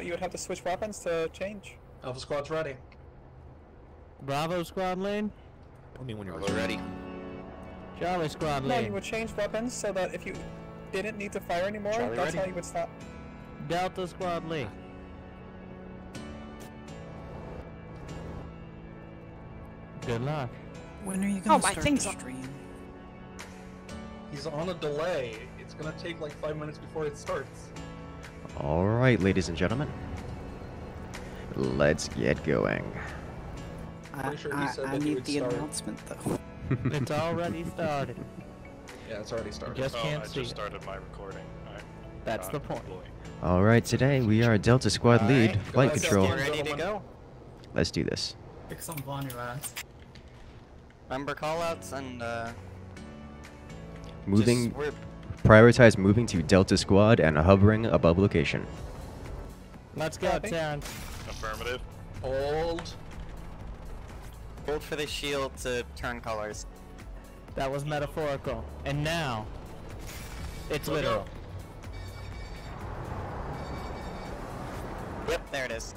you would have to switch weapons to change. Alpha Squad's ready. Bravo Squad lane. Tell me when you're ready. Charlie Squad No, lane. you would change weapons so that if you didn't need to fire anymore, Charlie that's ready? how you would stop. Delta Squad lane. Good luck. When are you gonna my start thing's the on. stream? He's on a delay. It's gonna take like 5 minutes before it starts. Alright, ladies and gentlemen. Let's get going. Pretty sure he said I that he need would the start. announcement though. It's already started. Yeah, it's already started. Just can't I see just it. started my recording. That's the point. Alright, today we are Delta Squad lead, Alright, flight let's control. get Ready to go? Let's do this. Pick some Bonnie rats. Remember callouts and Moving, just, we're prioritize moving to Delta Squad and hovering above location. Let's go, Copy. Terrence. Affirmative. Hold. hold for the shield to turn colors. That was metaphorical. And now, it's Go, literal. go. Yep, there it is.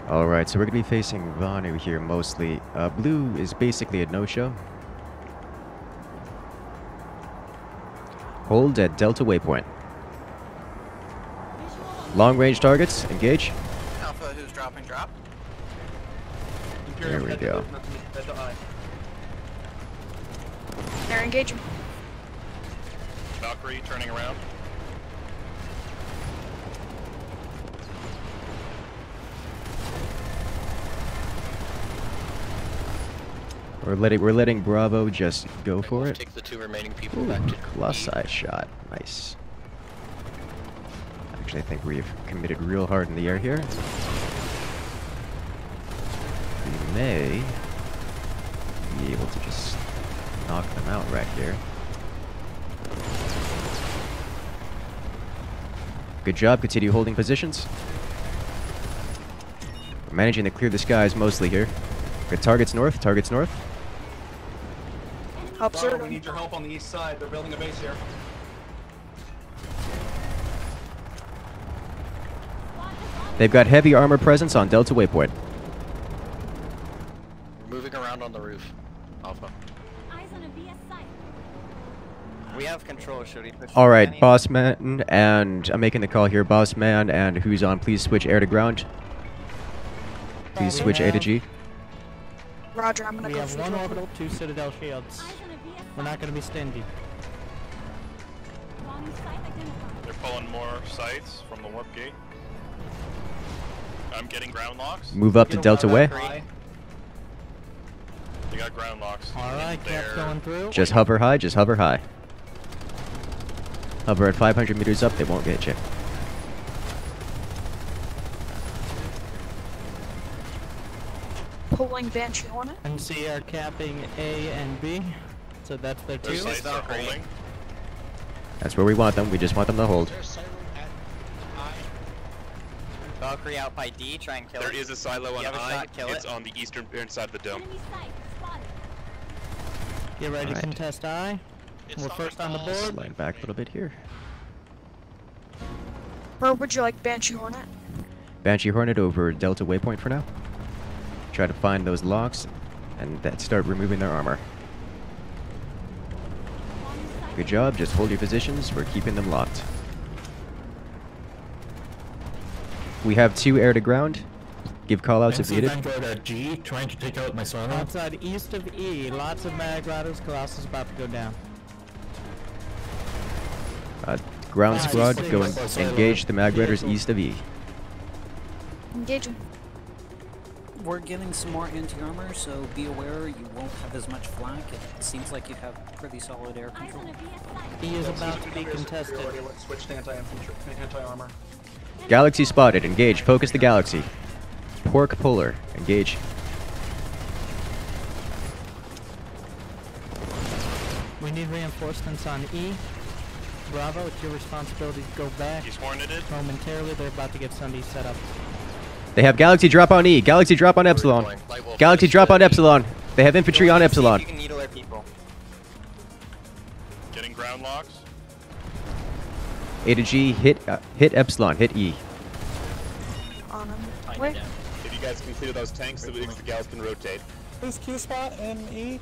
Alright, so we're going to be facing Vanu here mostly. Blue is basically a no-show. Hold at Delta Waypoint. Long-range targets, engage. Alpha, who's dropping drop? There we go. Head to eye. They're engaging. Valkyrie turning around. We're letting Bravo just go for it. Take the two remaining people Ooh, back to plus size shot. Nice. Actually, I think we've committed real hard in the air here. We may be able to just knock them out right here. Good job. Continue holding positions. We're managing to clear the skies mostly here. Good targets north. Targets north. Bravo, we need your help on the east side. They're building a base here. They've got heavy armor presence on Delta Waypoint. We're moving around on the roof. Alpha. We have control, should we push? All right, any? boss man, and I'm making the call here. Boss man, and who's on? Please switch air to ground. Please switch A to G. Roger, I'm gonna We go have for one the orbital, 2 Citadel shields. We're not going to be stingy. They're pulling more sites from the warp gate. I'm getting ground locks. Move up to Delta Way. Eye. They got ground locks. Alright, And Cap's they're- going through. Just hover high. Just hover high. Hover at 500 meters up. They won't get you. pulling Banshee on it. And see are capping A and B. So that's their Their two. sites are Valkyrie. holding. That's where we want them. We just want them to hold. Valkyrie out by D, try and kill There it. is a silo You on have a I. shot, kill It's it. on the eastern side of the dome. Get ready Alright. to contest I. We're first on the board. Slide back a little bit here. Where would you like Banshee Hornet? Banshee Hornet over Delta Waypoint for now. Try to find those locks and that start removing their armor. Good job. Just hold your positions. We're keeping them locked. We have 2 air to ground. Give callouts if needed. Vanguard at G, trying to take out my silo. Outside east of E, lots of mag riders. Colossus is about to go down. Ground Nice. squad, Nice. go and Nice. engage the mag raiders east of E. Engaging. We're getting some more anti-armor, so be aware you won't have as much flak. It seems like you have pretty solid air control. E is about to be contested. Let's switch to anti-armor. Galaxy spotted. Engage. Focus the galaxy. Pork puller. Engage. We need reinforcements on E. Bravo, it's your responsibility to go back. He's horneted. Momentarily, they're about to get Sunday set up. They have Galaxy drop on E. Galaxy drop on Epsilon. Galaxy drop on Epsilon. They have infantry on Epsilon. You can needle their people. Getting ground locks. A to G, hit Epsilon, hit E. On him. Wait. If you guys completed those tanks, the gals can rotate. Who's Q spot in E?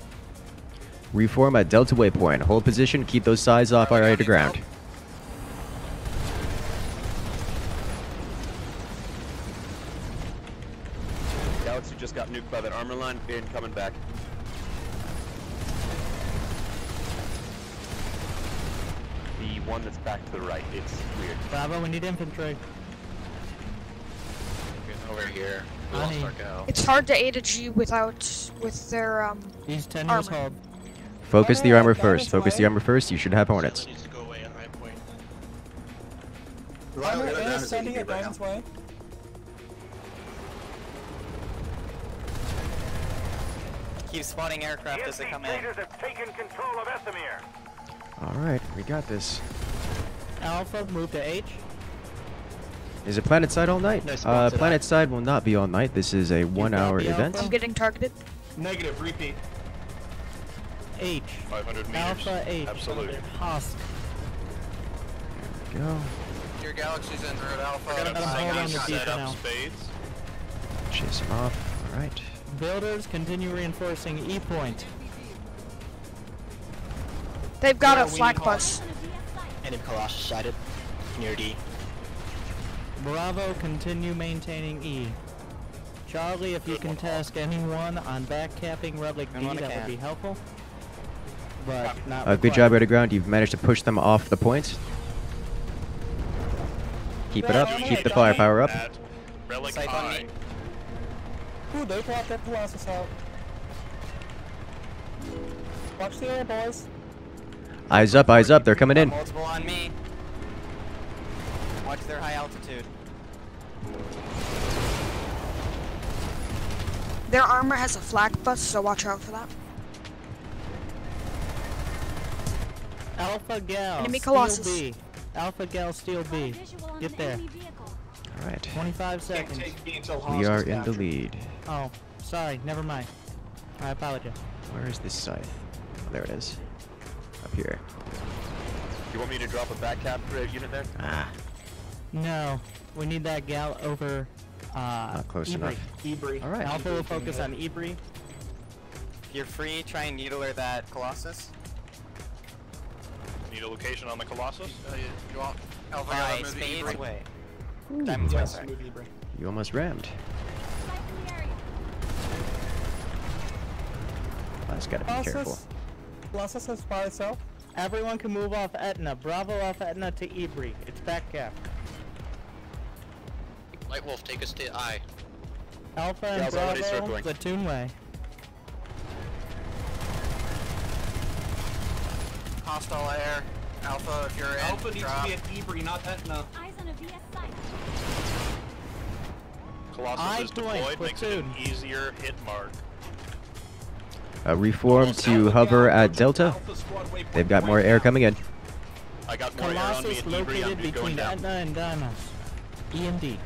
Reform at Delta Waypoint. Hold position, keep those sides off our air to ground. Galaxy just got nuked by that armor line, and coming back. The one that's back to the right, it's weird. Bravo, we need infantry. Over here. Honey. It's hard to A to G with their He's 10 years armor. old. Focus the armor Diamond's first. Focus the away. armor first. You should have hornets. Needs to go away on high point. Armor is sending it Diamond's way. Keep spotting aircraft as they come in. Alright, we got this. Alpha, move to H. Is it PlanetSide all night? PlanetSide will not be all night. This is a 1 hour copy, event. Alpha? I'm getting targeted. Negative, repeat. H. 500 meters. Alpha H. Absolutely. Husk. Go. Your galaxy's in route Alpha. We're gonna hold on to D set for up now. spades. Chase him off. Alright. Builders, continue reinforcing E point. They've got Yeah, a we flak need bus. Enemy Colossus sighted. Near D. Bravo, continue maintaining E. Charlie, if you can task anyone on backcapping Relic D, Anyone I that would can. be helpful. But not Good job, air to ground. You've managed to push them off the point. Keep it up. Keep the firepower up. At Relic Sight on High. me. Ooh, they brought that Colossus out. Watch the air, boys. Eyes up, eyes up. They're coming in. Multiple on me. Watch their high altitude. Their armor has a flak bus, so watch out for that. Alpha Gal, Enemy steal Colossus. B. Alpha Gal, steal B. Get there. Alright. 25 Can't seconds. take B until We Haas are is in the captured. lead. Oh, sorry, never mind. I apologize. Where is this site? Oh, there it is. Up here. You want me to drop a back cap unit there? Ah, No, we need that gal over not close Ebri. enough. Ebri. Alright. Alpha will focus on Ebri. If you're free, try and needler that Colossus. Need a location on the Colossus? You want Alpha By spades away. Ooh. Diamond's way, Yes, sorry. move Ebri. You almost rammed. I just gotta be careful. Colossus is by itself. Everyone can move off Etna. Bravo off Etna to Ebri. It's back cap. Light Wolf, take us to I. Alpha and Gal's already Bravo, circling. platoon way. Hostile air. Alpha, if you're in, Alpha needs drop. to be at Ebri, not Etna. Eyes on a VS site. Colossus I is point, deployed, makes it an platoon. easier hit mark. Reform to hover at Delta. Alpha squad waypoint They've got more right air now. coming in. I got more air on me Colossus at Ebri, located I'm going between down. Etna and Dimas. E and D.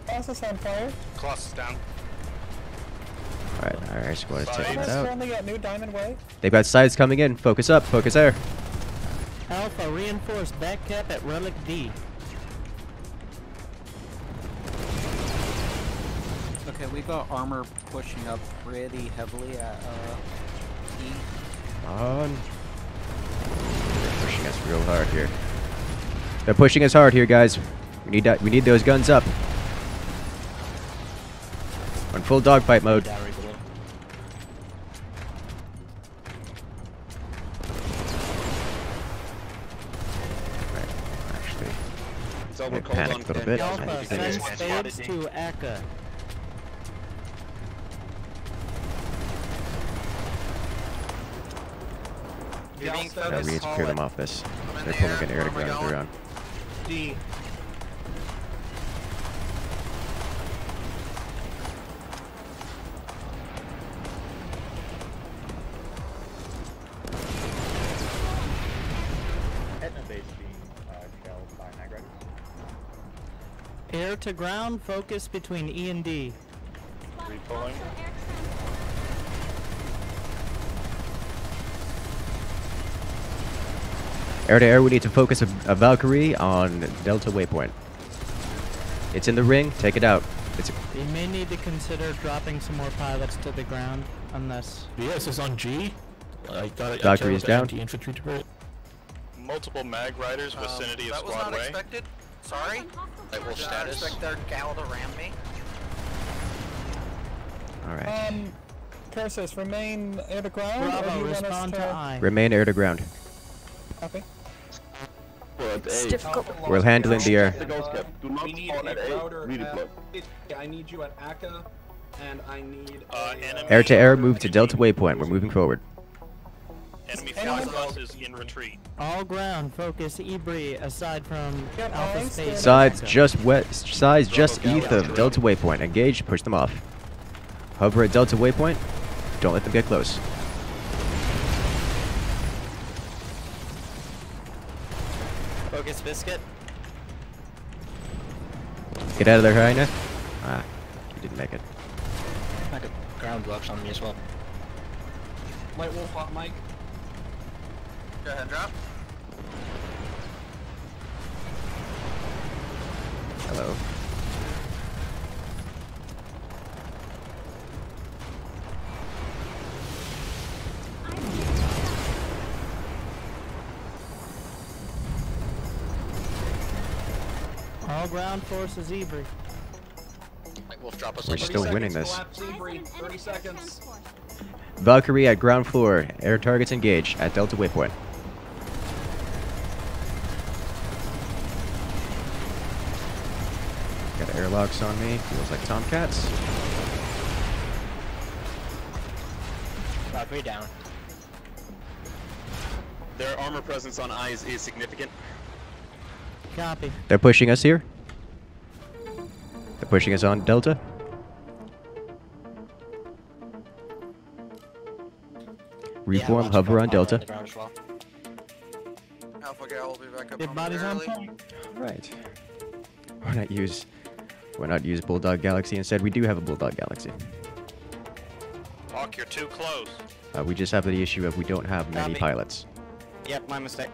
Colossus on fire. Colossus down. Alright, our air squad is taking it Diamond's out. currently at New Diamond Way. They've got sides coming in. Focus up. Focus air. Alpha reinforced back cap at Relic D. Okay, we got armor pushing up pretty heavily at E. On. They're pushing us real hard here. They're pushing us hard here, guys. We need that. We need those guns up. We're in full dogfight mode. Right. Actually, So I we're called panicked on a little 10 bit. gals. Alpha, I send think spades to Akka. You're being Gal we said need to clear them off this. They're pulling an air to ground. They're on. D. Etna base being shelled by mag riders. Air to ground, focus between E and D. Repulling. Air to air, we need to focus a Valkyrie on Delta Waypoint. It's in the ring, take it out. You may need to consider dropping some more pilots to the ground, unless... Yes, it's on G. I thought Valkyrie is down. Infantry turret. Multiple mag riders, vicinity of That was squad not way. expected. Sorry. I will Did not status. expect their gal to ram me. Alright. Incursus, remain air to ground, or do Bravo, you want us respond to I. Remain air to ground. Copy. It's difficult. We'll handle it in the air. We need a router I need you at Aka, and I need enemy Air to air, move to Delta Waypoint. We're moving forward. Enemy flight bus is in retreat. All ground, focus Ebri aside from Alpha Space. Sides just east of Delta Waypoint. Engage, push them off. Hover at Delta Waypoint. Don't let them get close. Focus biscuit. Get out of there, Hyena. Ah, you didn't make it. I got ground blocks on me as well. Light Wolf hot mic. Go ahead, drop. Hello. All ground forces Ebri. Wolf, drop us We're on still winning this. 30 seconds. Valkyrie at ground floor. Air targets engaged at Delta Waypoint. Got airlocks on me. Feels like Tomcats. Valkyrie down. Their armor presence on eyes is significant. Copy. They're pushing us here. They're pushing us on Delta. Reform, hover on Delta. Alpha gal will be back up. Dead bodies on momentarily. point. Right. Why not use Bulldog Galaxy instead? We do have a Bulldog Galaxy. Hawk, you're too close. We just have the issue of we don't have many Copy. pilots. Yep, my mistake.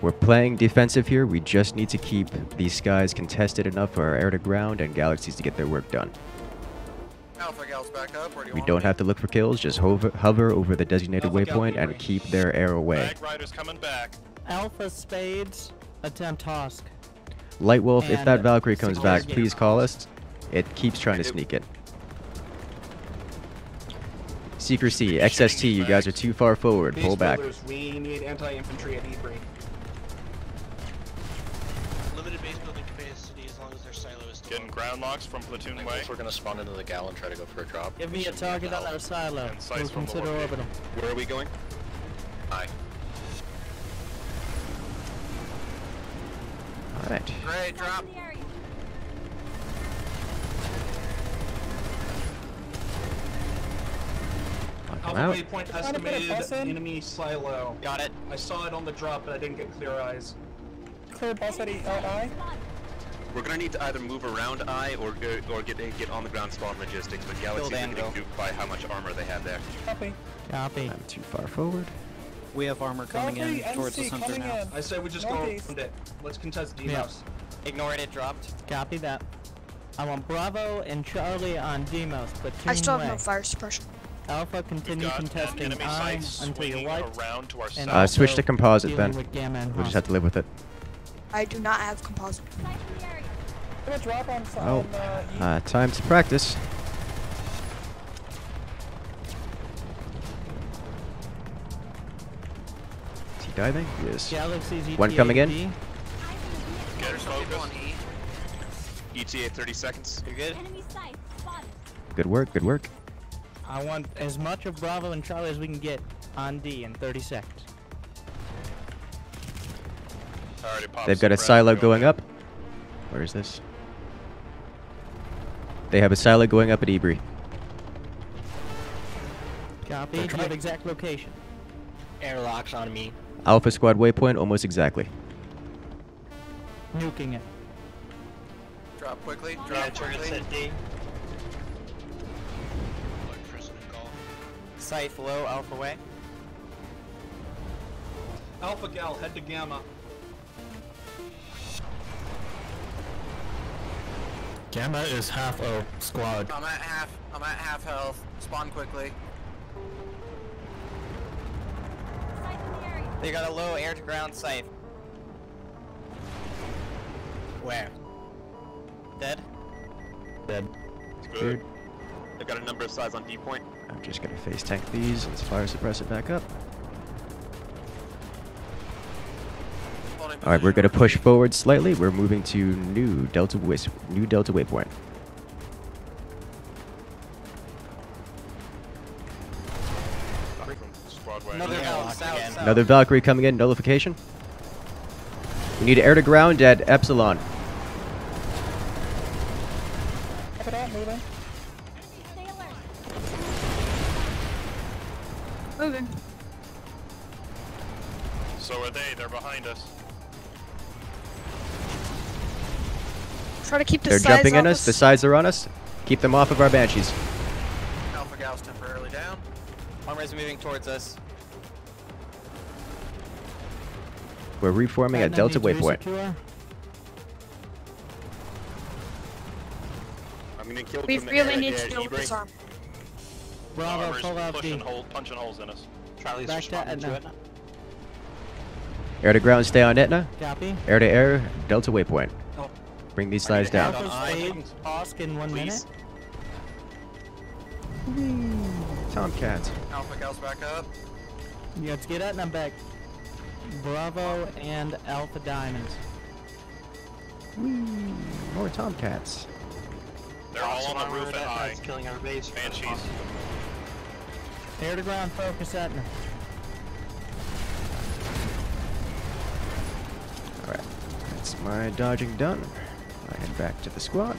We're playing defensive here. We just need to keep these skies contested enough for our air to ground and galaxies to get their work done. Alpha gal's back up. Where do you We want don't me? have to look for kills. Just hover over the designated Alpha Gal waypoint and Ebri. keep their air away. Mag riders coming back. Alpha Spades attempt Tosk. Light Wolf, if And that Valkyrie comes back, Secure please call us. It keeps trying to sneak it. Secrecy, XST, you guys are too far forward. Base Pull back. builders, we need anti-infantry at Ebri. Limited base building capacity as long as their silo is still Getting ground locks from platoon way. We're gonna spawn into the gal and try to go for a drop. Give me a target on our silo. And sights We'll from the consider warp orbital. Where are we going? Aye. Alright. Great, drop. Come Alpha out. waypoint Trying to put a estimated bus in? enemy silo. Got it. I saw it on the drop, but I didn't get clear eyes. Clear bus at I. We're gonna need to either move around I or get on the ground spawn logistics, but Galaxy's getting nuked by how much armor they have there. Copy. Copy. I'm too far forward. We have armor coming in Valkyrie towards NC the center coming now. in. I say we just go Northeast. around it. Let's contest Yeah. Demos. Ignore it, it dropped. Copy that. I want Bravo and Charlie on Demos, but I still have no fire suppression. Alpha, We've continue got contesting enemy I sights until you're swinging wiped. around to our and south. Switch to also composite dealing then. with Gamma and We'll just Hoth. have to live with it. I do not have composite. Gonna drop on Oh, on, time to practice. Is he diving? He is. Galaxy's One coming in. ETA. Get focused. ETA 30 seconds. You're good? Good work, good work. I want as much of Bravo and Charlie as we can get on D in 30 seconds. Already popped They've got a some silo ground going up. Where is this? They have a silo going up at Ebri. Copy. Do you have exact location? Airlocks on me. Alpha Squad waypoint, almost exactly. Nuking it. Drop quickly. Yeah, Drop target quickly. set D. Sight low, Alpha way. Alpha Gal, head to Gamma. Gamma is half a squad. I'm at half health. Spawn quickly. They got a low air-to-ground scythe. Where? Dead? Dead. Good. They've got a number of sides on D point. I'm just gonna face tank these and fire suppress it back up. Alright, we're gonna push forward slightly. We're moving to new Delta waypoint. Another Valkyrie coming in, nullification. We need air to ground at Epsilon. Moving. So are they. They're behind us. Try to keep the They're sides jumping in off us. The sides are on us. Keep them off of our Banshees. Alpha Gal's temporarily down. Armor's moving towards us. We're reforming at Delta waypoint. I'm gonna kill We from the really air. need to deal with this arm. Bravo, Armor's pull out D. punching holes in us. Charlie's Back to Etna. Air to ground, stay on Etna. Copy. Air to air, Delta waypoint. Bring these sides down. Alpha stage, Hosk in 1 minute. Tomcats. Alpha Gal's back up. Yeah, let's get Etna back. Bravo and Alpha Diamond. More Tomcats. They're all on the roof at I. Killing our base. Banshees. Air to ground, focus Etna. Alright, that's my dodging done. I head back to the squad.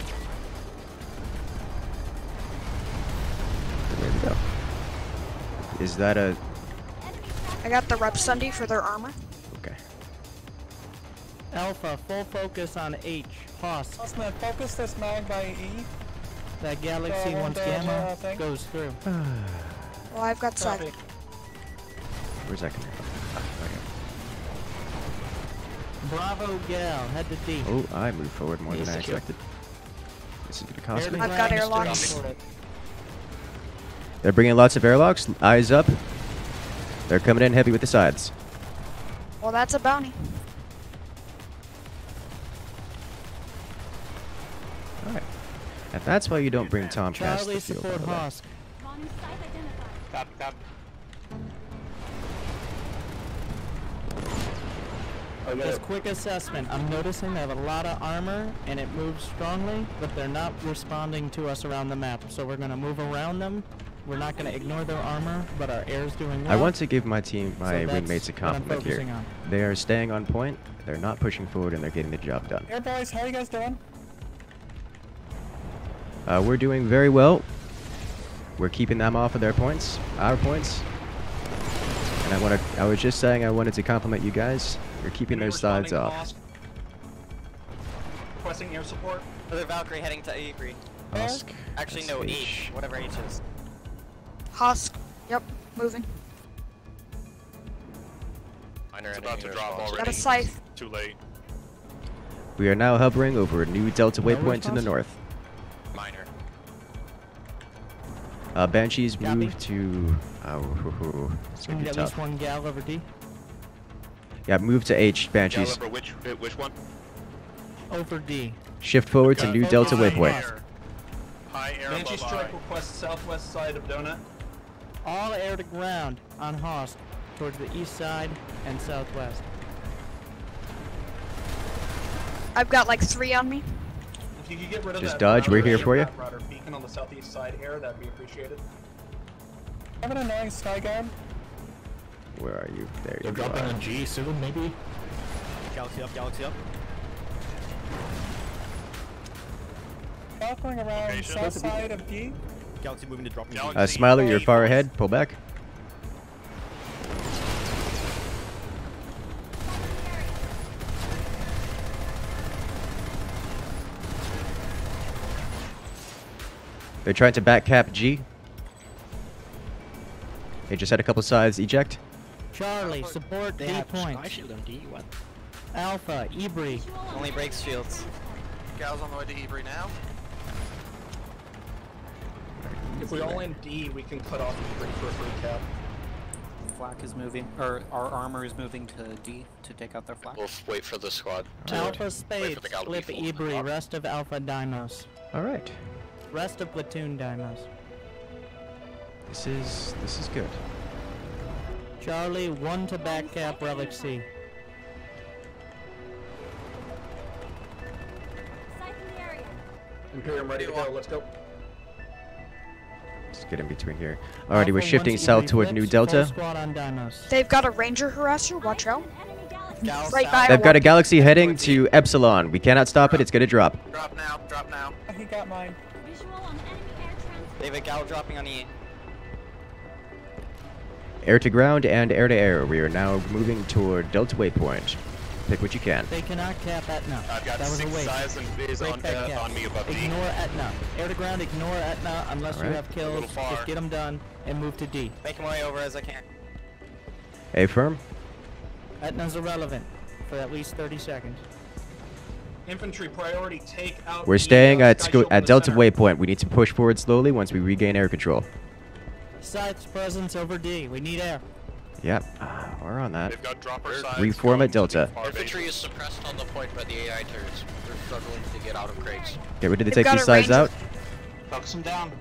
There we go. Is that a... I got the rep Sunday for their armor. Okay. Alpha, full focus on H. Hosk. Osman, focus this mag by E. That galaxy one once damage, Gamma thing. goes through. Well, I've got side. Where's that coming from? Bravo Gal, head to D. Oh, I moved forward more than I He's secure. expected. This is gonna cost Air me. to I've got ground, airlocks. for it. They're bringing lots of airlocks. Eyes up. They're coming in heavy with the sides. Well, that's a bounty. Alright. And that's why you don't bring Tomcats to Charlie, the field, by support the way. Hosk. Copy, copy. Just quick assessment. I'm noticing they have a lot of armor and it moves strongly, but they're not responding to us around the map. So we're going to move around them. We're not going to ignore their armor, but our air's doing well. I want to give my team, my So roommates a that's what I'm compliment here. focusing on. They are staying on point, they're not pushing forward, and they're getting the job done. Air boys, how are you guys doing? We're doing very well. We're keeping them off of their points, our points. And I was just saying I wanted to compliment you guys. You're keeping those sides off. Requesting air support. Another Valkyrie heading to Avery. Husk. Actually, that's no, H. H. Whatever H is. Husk. Yep, moving. It's about to drop already. Got a scythe. Too late. We are now hovering over a new Delta waypoint to the response? north. Minor. Banshees Copy. move to... it's gonna We be got at tough. least one gal over D. Yeah, move to H, Banshees. Caliber, which one? Over D. Shift forward to Got new high Delta waypoint. air. High air Banshee above strike I. request southwest side of Donut. All air to ground on Hosk towards the east side and southwest. I've got like 3 on me. If you could get rid of Just that dodge, we're router, here for you. that router beacon on the southeast side air, that'd be appreciated. I have an annoying sky guard. Where are you? There They're you dropping are. on G soon, maybe? Galaxy up, galaxy up. Falcon around Location. south side of D. Galaxy moving to drop. Galaxy Smiler, you're eight far points. ahead. Pull back. They're trying to back cap G. They just had a couple sides eject. Charlie, support They D have point. Sky Shield on D. What? Alpha, Ibri. Only breaks shields. Gal's on the way to Ebri now. If we all in D, we can cut off Ebri for a free cap. Flak is moving, or our armor is moving to D to take out their flak. We'll wait for the squad. Alpha Spades, the gal to be flip full. Ibri, rest of Alpha Dymos. Alright. Rest of Platoon Dymos. This is good. Charlie, 1 to back cap Relic C. Imperium ready to go, let's go. Let's get in between here. Alrighty, we're Alpha, shifting once south Ibri toward flips, New full Delta. squad on Dymos. They've got a ranger harasser. Watch out. Gal Right south. by They've got a galaxy heading to Epsilon. We cannot stop it. It's gonna drop. Drop now, drop now. He got mine. They have a gal dropping on E. Air to ground and air to air. We are now moving toward Delta Waypoint. Pick what you can. They cannot cap Etna. I've got that was a 6 waste. size and is Break on, that cap. on me above D. Ignore Etna. Air to ground, ignore Etna unless you Alright. have kills. little far. Just get them done and move to D. Making my way over as I can. A-firm. Etna's irrelevant for at least 30 seconds. Infantry priority, take out. We're the, staying at Sky Shield in the Delta center. Waypoint. We need to push forward slowly once we regain air control. Sights presence over D. We need air. Yep, we're on that. They've got dropper sides. Reform at Delta. Infantry is suppressed on the point by the AI turrets. They're struggling to get out of crates. Get ready to They've take got these a sides ranger. out. Focus them down.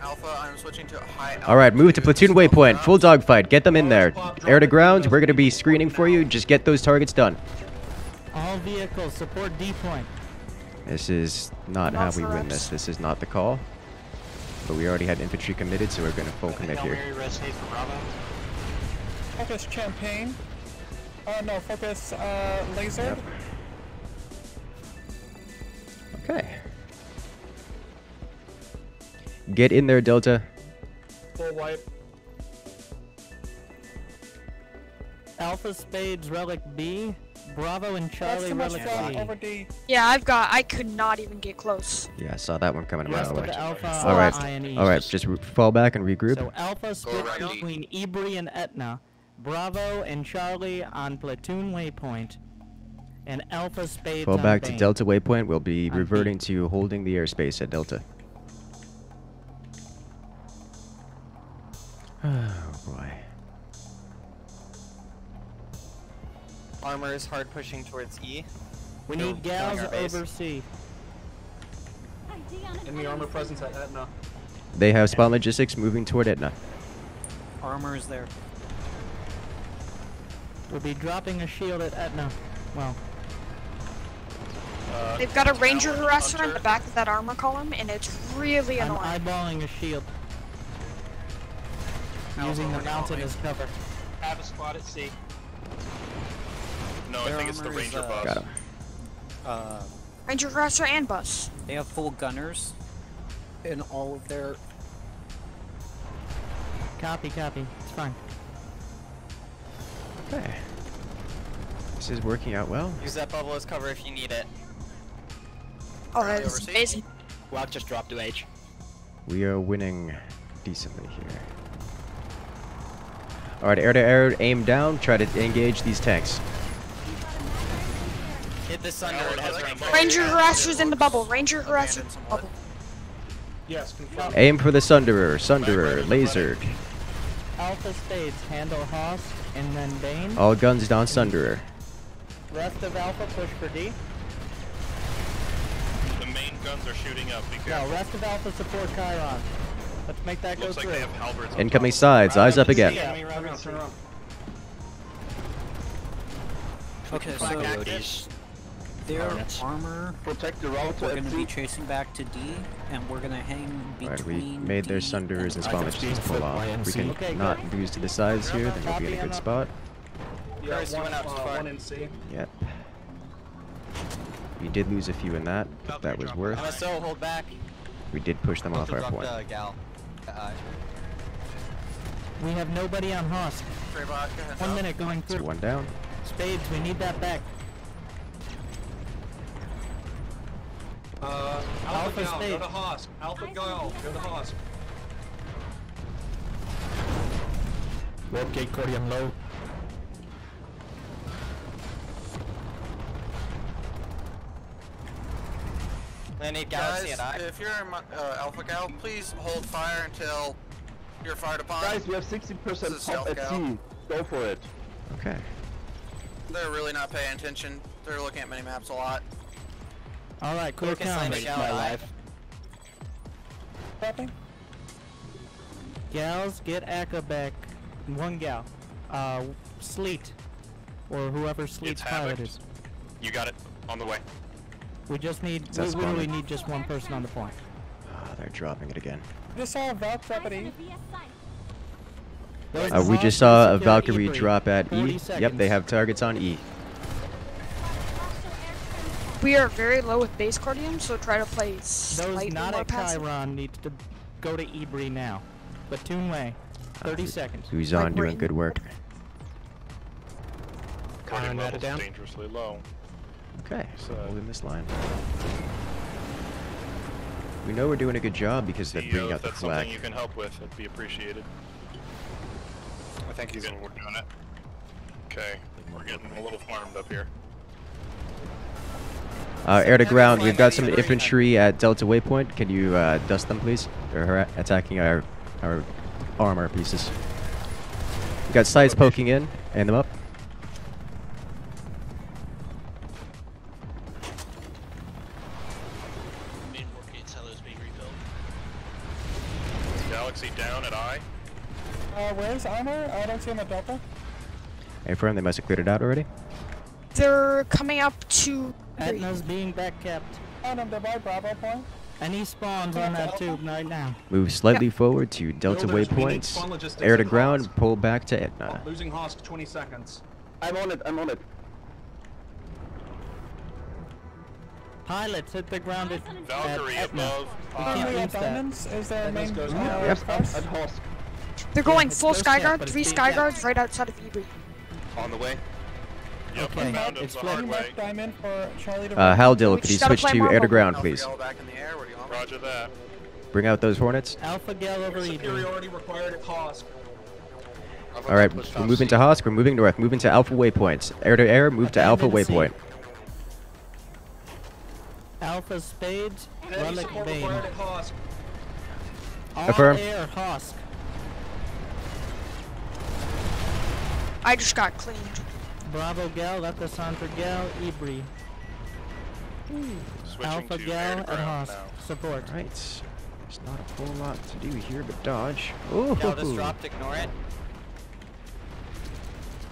Alpha, I'm switching to high altitude. Alright, move to platoon Slow waypoint. down. Full dogfight. Get them in there. Air to ground. We're going to be screening for you. Just get those targets done. All vehicles support D point. This is not how we win this. This is not the call. But we already have infantry committed, so we're going to full commit Hail here. Mary resonate for Bravo. Focus champagne. No, focus laser. Yep. Okay. Get in there, Delta. Full wipe. Alpha Spades Relic B. Bravo and That's Charlie too much Relic flat C. over D. Yeah, I could not even get close. Yeah, I saw that one coming a mile Rest of away. the Alpha Alright, I and E. alright, just fall back and regroup. So Alpha split around D. between Ibri and Etna. Bravo and Charlie on Platoon Waypoint. And Alpha Spades Fall on back to Bane. Delta Waypoint. We'll be On reverting B. to holding the airspace at Delta. Oh boy. Armor is hard pushing towards E. We Go need gals killing our base. over C. Enemy armor presence at Etna. They have spawn logistics moving toward Etna. Armor is there. We'll be dropping a shield at Etna. Well, They've got a ranger Talon harasser in Hunter. the back of that armor column, and it's really I'm annoying. eyeballing a shield. Using the we're mountain going. as cover. Have a squad at C. No, I Their think it's the armor is, ranger bus. Got him. Ranger harasser and bus. They have full gunners in all of their. Copy, copy. It's fine. Okay. This is working out well. Use that bubble as cover if you need it. Oh, that's amazing. Walk just dropped to H. We are winning decently here. Alright, air to air, aim down, try to engage these tanks. Hit the sun node, it has range. Ranger harasser's in the bubble. Ranger harasser in the bubble. Yes, confirm. Aim for the Sunderer, Sunderer, lasered. Alpha Spades handle Hoss and then Bane. All guns down Sunderer. Rest of Alpha push for D. The main guns are shooting up. Be No, careful. rest of Alpha support Chiron. Let's make that Looks go like through. they have halberds. on Incoming top. sides, eyes up again. Turn around, turn around. Okay, so their armor. Protect the route. We're gonna be chasing back to D, and we're gonna hang between. Alright, we made their D Sunderers and I spawn can logistics speak pull for off. We can Okay, not go. lose to the sides here, then we'll be in a good spot. Yeah, Curse, you one, went out too far. one in C. Yep. We did lose a few in that, but that was worth. MSO, hold back. We did push them off our Drop point. the gal. We have nobody on Hoss. Trey bot, go ahead. 1 minute going So through. one down. Spades, we need that back. Alpha Alpha Gal, go Spade. to Hosk. Alpha Gal, go to Hosk. Warp gate Cordian low. Planet Galaxy Guys, and I. if you're in Alpha Gal, please hold fire until you're fired upon. Guys, we have 60% pop at sea. Go for it. Okay. They're really not paying attention. They're looking at mini-maps a lot. Alright, clear count. My life. Dropping? Gals, get Akka back. One gal. Sleet. Or whoever Sleet's pilot is. You got it. On the way. We just need, we literally need just one person on the point. Ah, they're dropping it again. I just saw a Valk drop at E. We just saw a Valkyrie E3. drop at 40 E. Yep, seconds. they have targets on E. We are very low with base Cordium, so try to play Those slightly not more at passive. Chiron need to go to Ibri now. But Toon Wei, 30 seconds. Who's on doing good work? Chiron level's level's dangerously low. Okay, so holding this line. We know we're doing a good job because they're bringing out If the that's flag. something you can help with, it'd be appreciated. I think he's Good, we're doing it. Okay, we're getting a little farmed up here. Air to ground, we've got some infantry at Delta Waypoint. Can you dust them, please? They're attacking our armor pieces. We got sights poking in. Hand them up. Main warp gate silos being rebuilt. Galaxy down at I. Where's armor? I don't see him at Delta. Affirm, they must have cleared it out already. They're coming up to... Etna's being back kept. Found him, they're by Bravo point. And he spawns on that tube right now. Move slightly forward to Delta Builders, we need Waypoint. spawn logistics Air to at ground, Hosk. pull back to Etna. Losing Hosk 20 seconds. I'm on it, I'm on it. Pilots hit the ground at Valkyrie Etna. above. We Are can't we at use that. Diamonds? Is there a main goes Yep. first? At Hosk. They're going it's full ghost tech, Skyguard, but 3 it's being Skyguards right outside of Ibri. On the way. Yep, Okay, I found him it's the flipped. hard way. Diamond for Charlie to Haldil, We could you just gotta switch play to more air to Marvel. ground, Alpha please? Gal back in the air. What do you want? Roger that. Bring out those hornets. Alpha Gal over Ibri. Superiority required at Hosk. Alright, we're moving to Hosk, we're moving north, moving to Alpha Waypoints. Air to air, move to Alpha Abandon Waypoint. Alpha Spades, Heavy Relic support Bane. required at Hosk. All Affirm. air Hosk. I just got cleaned. Bravo Gal, left us on for Gal, Ibri. Switching Alpha to air Gal to and ground Hosk. now. Support. Alright, there's not a whole lot to do here but dodge. Ooh. Gal just dropped, ignore it.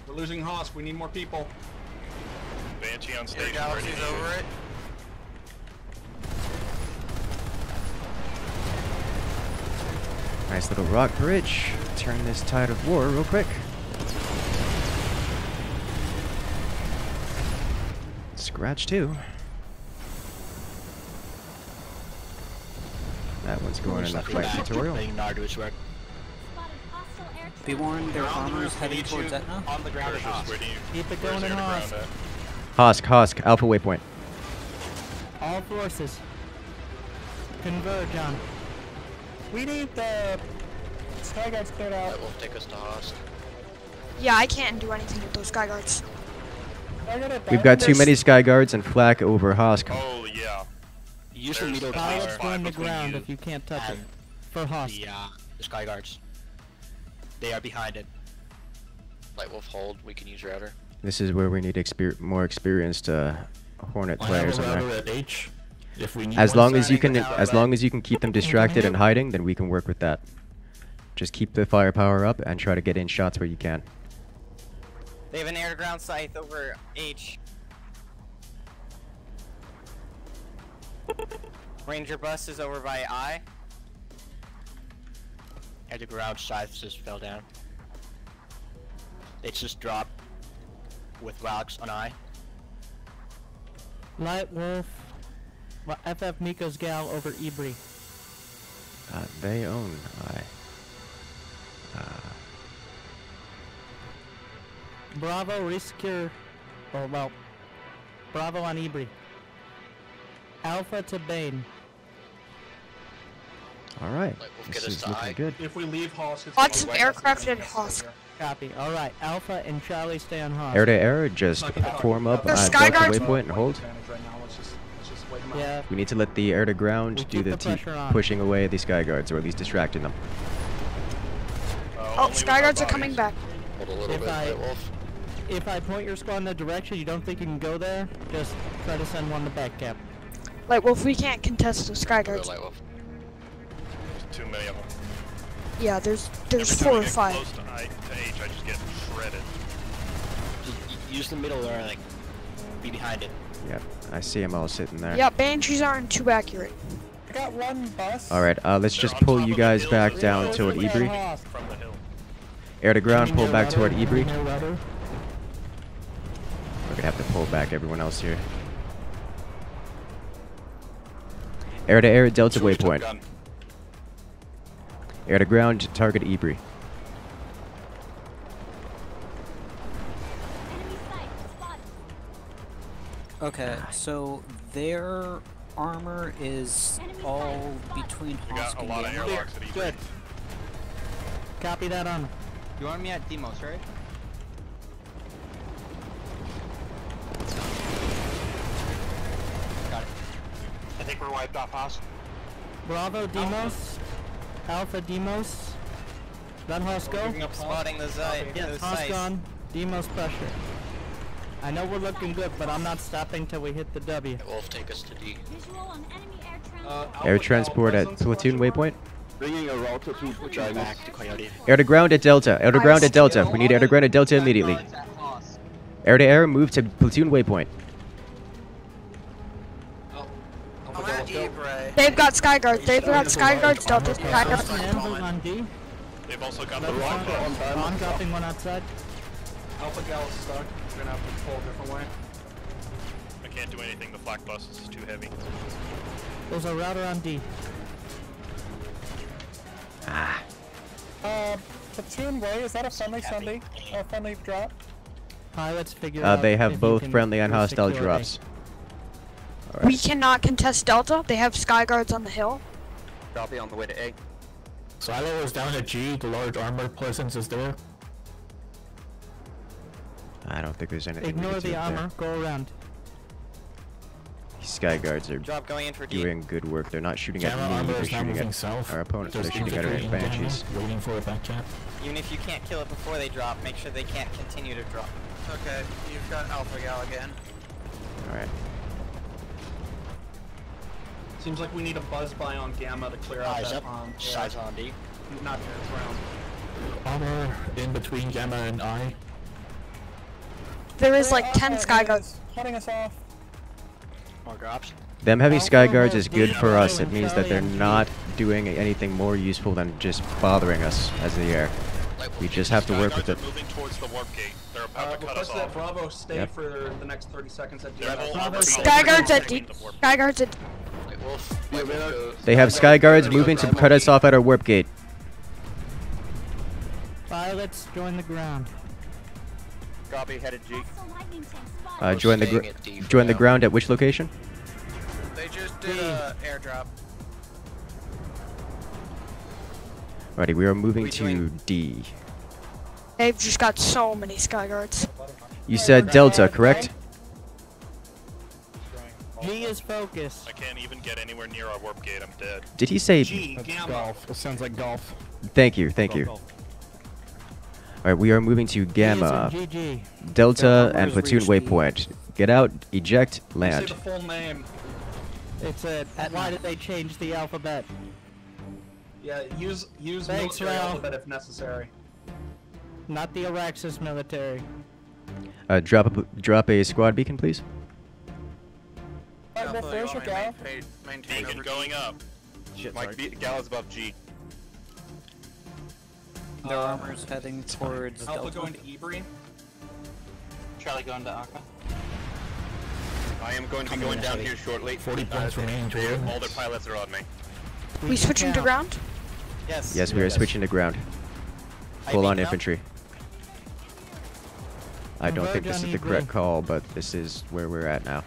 We're losing Hosk, we need more people. Banshee on Your station. Galaxy's ready to over it. Nice little rock bridge. Turn this tide of war real quick. Scratch too. That one's going in the flight tutorial. Be warned, their armor is heading towards Etna. On the ground at Incursus, Hosk. where do you? Keep it Where's going in air to Hosk. ground at? Hosk, Alpha Waypoint. All forces. Converge on. We need the Skyguards cleared out. That will take us to Hosk. Yeah, I can't do anything with those Skyguards. Skyguard at We've got Diamond. too many Sky Guards and flak over Hosk. Oh, yeah. Usually we There's don't a use Pilots fire. going to between ground you if you can't touch it. and For Hosk. the Sky Guards. They are behind it. Light Wolf hold, we can use router. This is where we need more experienced Hornet players in there. at H. If we need As long as you starting can, tower as back. long as you can keep them distracted and hiding, then we can work with that. Just keep the firepower up and try to get in shots where you can. They have an air to ground scythe over H. Ranger bus is over by I. And the ground scythe just fell down. It's just dropped with rocks on I. Light Wolf. FF Miko's Gal over Ibri. They own I. Bravo resecure. Oh well. Bravo on Ibri. Alpha to Bane. All right, Like, we'll this get us is to looking I. good. If we leave Hosk, it's Lots gonna of be aircraft less in than Hosk. Copy. All right, Alpha and Charlie stay on Hoss. Air to air, just form up There's Delta Skyguards. waypoint and hold. Right now, let's just wait him out. Yeah. We need to let the air to ground do keep the the pressure on. pushing away the sky guards, or at least distracting them. Oh, Skyguards are coming back. Hold a little bit, White Wolf. If I point your squad in the direction you don't think you can go there, just try to send one to back cap. Light Wolf, we can't contest those Go, Skyguards. White Wolf. There's too many of them. Yeah, there's Every 4 time or I get 5. close to H, I just get shredded. Use the middle or like be behind it. Yep, I see them all sitting there. Yeah, Banshees aren't too accurate. I got one bus. Alright, let's just pull you guys back down toward Ibri. From the hill. Air to ground, pull back toward Ibri. No rudder. We're gonna have to pull back everyone else here. Air to air, Delta waypoint. Air to ground, target Ibri. Okay, so their armor is all between We got Hosk a and lot of Gamma. airlocks at each. Good. Copy that on. You want me at Demos, right? Got it. I think we're wiped off Hosk. Bravo Demos. Alpha Demos. Let Hoss go. Spotting the Zite. Yes, Hoss gone. Demos pressure. I know we're looking good, but I'm not stopping till we hit the W. Wolf, take us to D. Air transport at platoon waypoint. Bringing a router to China. Back to Coyote. Air to ground at Delta. Air to ground at Delta. We need air to ground at Delta immediately. Air to air, move to platoon waypoint. I'm at Ibra. They've got Skyguards. They've got Skyguards, Delta Skyguards. Handle on D. They've also got the Left rocket. front. On dropping one outside. Alpha Gal is stuck. We're gonna have to pull a different way. I can't do anything. The flak bus is too heavy. There's a router on D. Platoon Way, is that a friendly Sunday? A friendly drop? Pilots figure out They if have you both can friendly and do hostile security. drops. We cannot contest Delta. They have Skyguards on the hill. Copy on the way to A. Silo is down at G, the large armor presence is there. I don't think there's anything we Ignore can do the there. armor, go around. These sky guards are Drop going in for D. doing good work. They're not shooting Gamma at me, armor they're is now shooting moving at south. our opponents. They're There's shooting at our infantry in Gamma, Banshees. waiting for a back cap. Even if you can't kill it before they drop, make sure they can't continue to drop. Okay, you've got Alpha Gal again. Alright. Seems like we need a buzz by on Gamma to clear out Eyes that up. bomb. Sides on D. Not turns around. Armor in between Gamma and I. There is like 10 Skyguards. Cutting us off. More drops. Them heavy Alpha sky guards has is good D, for us. Bravo, It means that Charlie, they're and G. not doing anything more useful than just bothering us as the air. We just have to work with it. Skyguards are moving towards the warp gate. They're about to cut us Request that off. Bravo stay Yep. for the next 30 seconds at D. Skyguards at D. Skyguards at D. White Wolf. White Wolf goes. They have sky guards moving to cut us off at our warp gate. Pilots, join the ground. Copy, headed G. Join staying the at D for join the now. ground at which location? They just did a airdrop. Alrighty, we are moving to D. They've just got so many Skyguards. You said Delta, correct? G is focused. I can't even get anywhere near our warp gate. I'm dead. Did he say? G, Gamma. Golf. It sounds like golf. Thank you, thank you. Alright, we are moving to Gamma, G is in GG. Delta, Gamma and has platoon reached the- waypoint. Get out, eject, Say land. the full name. It's a. Why did they change the alphabet? Yeah, use Thanks, military Ralph. alphabet if necessary. Not the Araxis military. Drop a squad beacon, please. Alright, well, where's your gal? Maintain Beacon over going up. Mike, Gal is above G. Their armor's heading towards Alpha Delta. going to Ibri. Charlie going to Aqua. I am going to be going down here shortly. 40 points remaining to win. All their pilots are on me. We switching to ground? Yes. Yes, we are switching to ground. Full on infantry. I don't think this is the correct call, but this is where we're at now.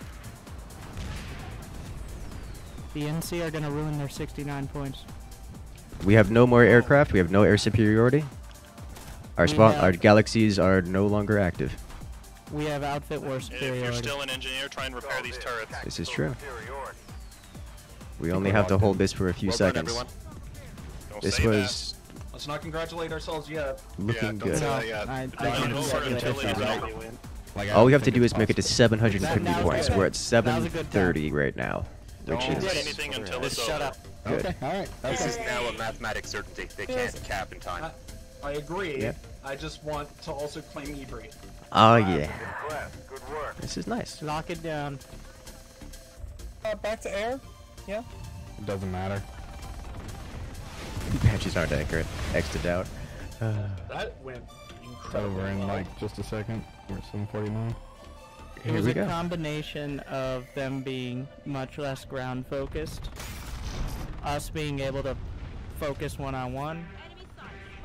The NC are gonna ruin their 69 points. We have no more aircraft. We have no air superiority. Our galaxies are no longer active. We have outfit war If superiority. you're still an engineer, try and repair these turrets. This is true. We only have to hold this for a few seconds. Don't This say was Let's not congratulate ourselves yet. looking good. Like, All we have to do is make it to 750 points. We're at 730 right now, which Don't is say anything until it's Shut over. up. good. Okay, alright. This is now a mathematic certainty. They can't cap in time. I agree. Yep. I just want to also claim E-Break. Oh yeah. This is nice. Lock it down. Back to air? Yeah? It doesn't matter. Patches aren't accurate. X'd out. That went incredible. Over in like just a second. We're at 749. It Here was we a go. combination of them being much less ground focused, us being able to focus one-on-one,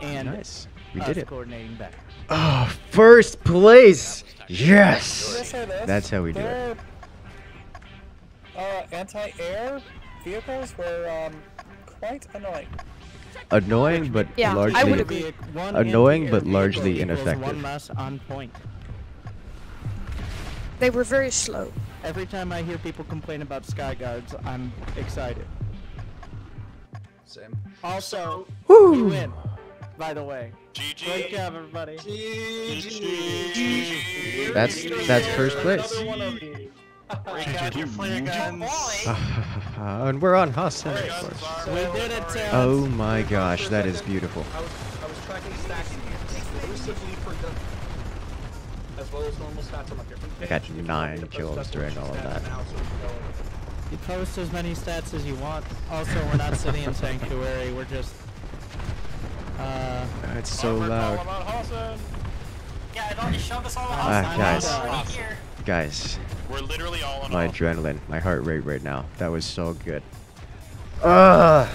and Nice. We us did it. coordinating back. Oh, first place! Yes! Will I say this? That's how we do it. Their anti-air vehicles were quite annoying. Annoying, but Yeah, I largely would agree. One annoying, anti-air but largely vehicle equals ineffective. One less on point. They were very slow. Every time I hear people complain about sky guards, I'm excited. Same. Also, Woo! we win. By the way, GG. great job, everybody. That's first place. Break out your flare guns. And we're on Hassan, of course. We did it, Tim. Oh my gosh, that is beautiful. I was tracking stacking exclusively for the as well as normal stats on a different I page. got 9 kills during all of that. You post as many stats as you want. Also, we're not sitting in Sanctuary. We're just. It's so loud. Yeah, it already showed us all the Guys, We're literally all on my off. adrenaline, my heart rate right now. That was so good. Flight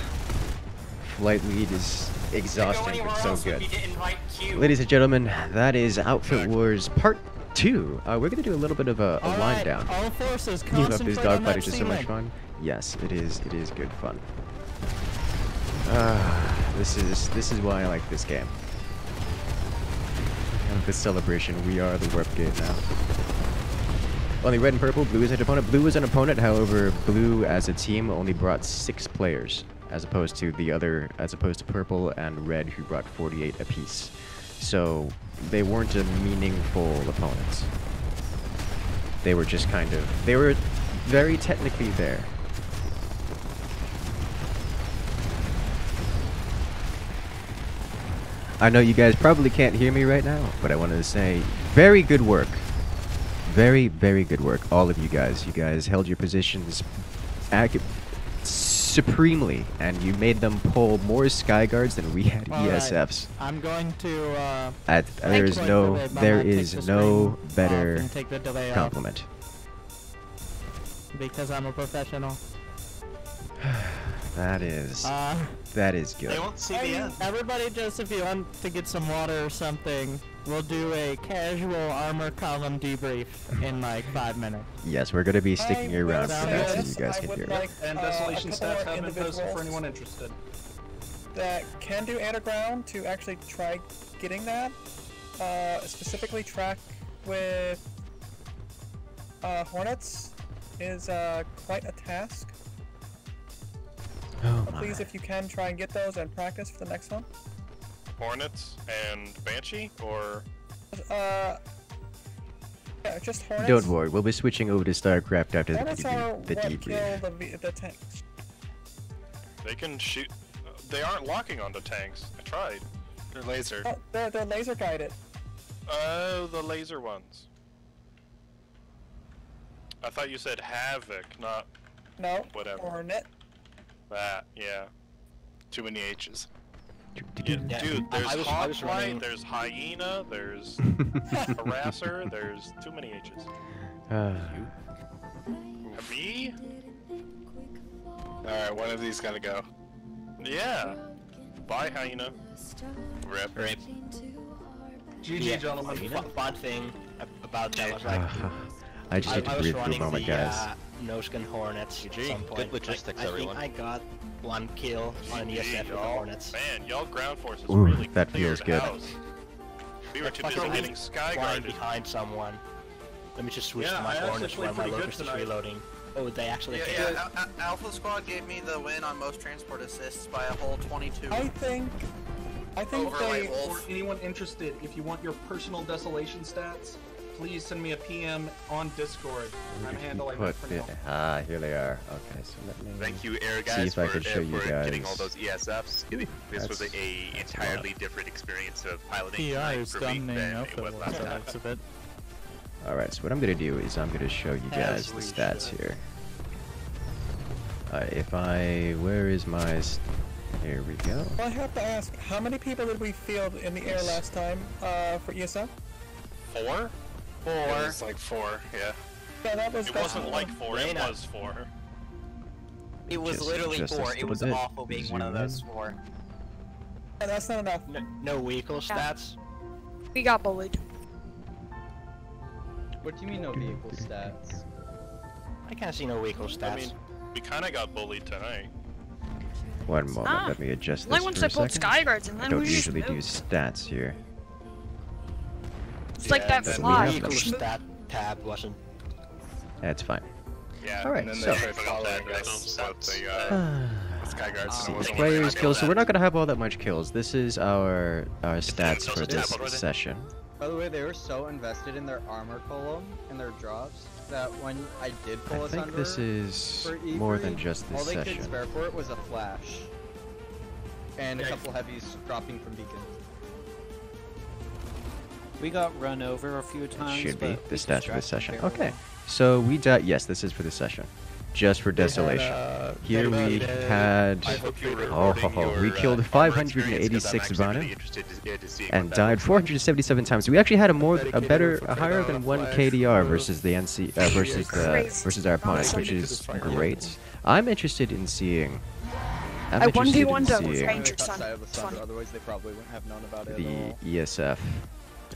lead is exhausting, but so good. Ladies and gentlemen, that is Outfit Wars Part 2. We're gonna do a little bit of a wind down. All forces, You love this concentrate on dogfight that is just so much ceiling. fun. Yes, it is. It is good fun. This is why I like this game. And with this celebration, we are the warp gate now. Only red and purple. Blue is an opponent. Blue is an opponent. However, blue as a team only brought 6 players, as opposed to purple and red, who brought 48 apiece. So they weren't a meaningful opponent. They were just they were very technically there. I know you guys probably can't hear me right now, but I wanted to say very good work. Very, very good work, all of you guys. You guys held your positions supremely, and you made them pull more sky guards than we had ESFs. I'm going to. There is no better compliment. Because I'm a professional. That is good. They won't see the end. Everybody, just if you want to get some water or something, we'll do a casual armor column debrief in like 5 minutes. Yes, we're gonna be sticking around for that so you Yes, guys I can would hear it. like, And a desolation couple stats more have been posted for individuals anyone interested. that can do underground to actually try getting that. Specifically track with Hornets is quite a task. Oh So please, if you can, try and get those and practice for the next one. Hornets and Banshee, or Yeah, just Hornets. Don't worry, we'll be switching over to StarCraft after Hornets are the what debrief. kill the tanks. they can shoot. They aren't locking onto tanks. I tried. They're laser. Oh, they're laser guided. Oh, the laser ones. I thought you said Havoc, not No. whatever. Hornet. That, yeah. Too many H's. Yeah, Dude, there's I was Hawkfly, running- there's Hyena, there's Harasser, there's too many H's. Me? Alright, one of these gotta go. Yeah. Bye, Hyena. Rip. Rip. GG, gentlemen. Fun thing about that was like, I just need to was breathe for a running moment, the, guys. No-skin Hornets at some point. Good logistics, everyone. I think I got 1 kill on an ESF with the Hornets. Man, y'all ground forces Ooh, really that feels cleared good. house. We were too busy Fucking getting sky flying guarded. behind someone. Let me just switch Yeah, to my I actually bonus played while my pretty good locust is tonight. reloading. Oh, they actually Yeah, came. yeah. Alpha Squad gave me the win on most transport assists by a whole 22. I think Over they. White Wolf. For anyone interested, if you want your personal desolation stats, please send me a PM on Discord. I'm handling that for now. Here they are. Okay, so let me Thank you, Air see guys, if I can show you for guys. getting all those ESFs. This was That's- a entirely different experience of piloting PI tonight is for me stunning than up it was last time. a bit. Alright, so what I'm gonna do is I'm gonna show you guys As the we stats should. here. Where is my... Here we go. Well, I have to ask, how many people did we field in the air last time for ESF? 4? 4. It was like 4, yeah. Yeah, that was. It wasn't like 4, it Reina. was 4. It was literally just a 4. It little was bit. awful being one of Zoom in. those 4. Yeah, that's not enough. No vehicle Yeah. stats. We got bullied. What do you mean no vehicle stats? I can't see no vehicle stats. I mean, we kind of got bullied tonight. One moment, Ah, let me adjust like this once for I a pulled second. Skyguards and I then don't we just usually do moved. stats here. It's like that then we fly. have vehicle them. stat tab wasn't. That's fine. Yeah, Alright, and then so- they tried to follow that with the Sky Guards, and it See, wasn't players working. kills, so we're not gonna have all that much kills. This is our stats for this session. By the way, they were so invested in their armor column and their drops that when I did pull I us think under this is for E3, more than just all this they session. could spare for it was a flash and a couple heavies dropping from beacon. We got run over a few times. Should be but the we stats for this distracted session. very Okay, well. so we died. Yes, this is for the session, just for desolation. Here we had. We killed 586 Vana and died 477 times. So we actually had a higher than 1 KDR versus the versus our opponents, which is great. I'm interested in seeing. I 1v1'd them with Ranger Cut Sun. side of the It's thunder, funny. otherwise they probably wouldn't have known about it The at all. ESF.